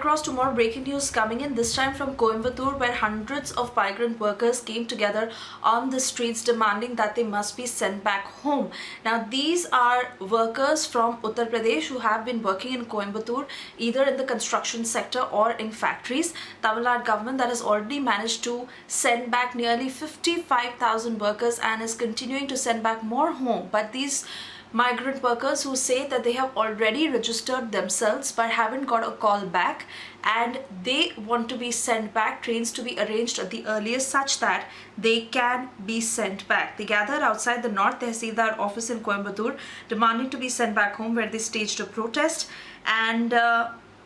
across to more breaking news coming in, this time from Coimbatore, where hundreds of migrant workers came together on the streets demanding that they must be sent back home. Now, these are workers from Uttar Pradesh who have been working in Coimbatore either in the construction sector or in factories. Tamil Nadu government that has already managed to send back nearly 55,000 workers and is continuing to send back more home. But these migrant workers who say that they have already registered themselves but haven't got a call back, and they want to be sent back, trains to be arranged at the earliest such that they can be sent back. They gathered outside the North Tehsildar office in Coimbatore demanding to be sent back home, where they staged a protest, and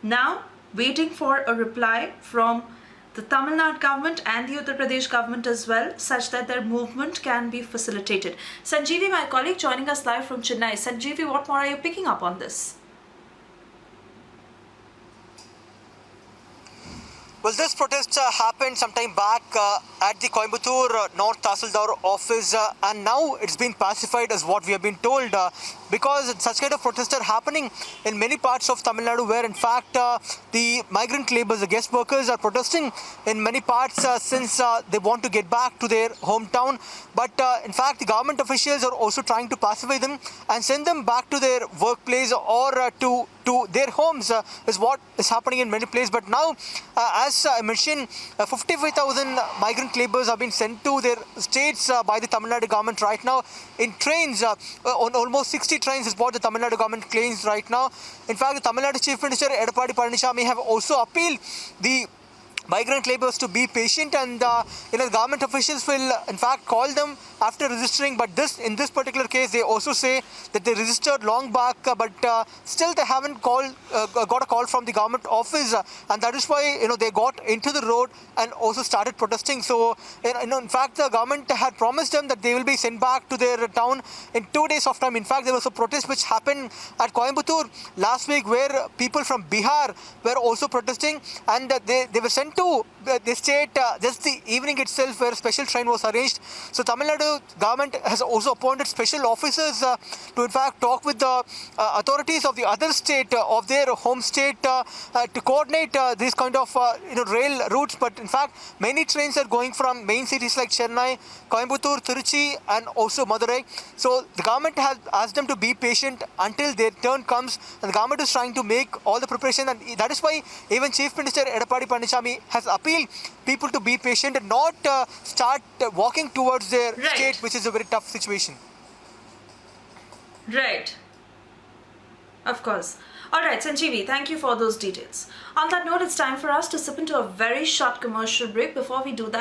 now waiting for a reply from the Tamil Nadu government and the Uttar Pradesh government as well, such that their movement can be facilitated. Sanjeevi, my colleague, joining us live from Chennai. Sanjeevi, what more are you picking up on this? Well, this protest happened some time back at the Coimbatore North Tahsildar office, and now it's been pacified, as what we have been told, because such kind of protests are happening in many parts of Tamil Nadu, where in fact the migrant labourers, the guest workers, are protesting in many parts since they want to get back to their hometown. But in fact, the government officials are also trying to pacify them and send them back to their workplace or to their homes, is what is happening in many places. But now, as I mentioned, 55,000 migrant labourers have been sent to their states by the Tamil Nadu government right now in trains, on almost 60 trains is what the Tamil Nadu government claims right now. In fact, the Tamil Nadu Chief Minister Edappadi Palaniswamy have also appealed the migrant labourers to be patient, and the government officials will in fact call them after registering. But in this particular case, they also say that they registered long back, but still they haven't got a call from the government office, and that is why they got into the road and also started protesting. So in fact, the government had promised them that they will be sent back to their town in 2 days of time. In fact, there was a protest which happened at Coimbatore last week, where people from Bihar were also protesting, and they were sent to the state just the evening itself, where a special train was arranged. So Tamil Nadu government has also appointed special officers to in fact talk with the authorities of the other state, of their home state, to coordinate these kind of rail routes. But in fact, many trains are going from main cities like Chennai, Coimbatore, Tiruchi, and also Madurai. So the government has asked them to be patient until their turn comes, and the government is trying to make all the preparation, and that is why even Chief Minister Edappadi Palaniswamy has appealed people to be patient and not start walking towards their state, which is a very tough situation. Right. Of course. Alright, Sanjeevi, thank you for those details. On that note, it's time for us to slip into a very short commercial break. Before we do that,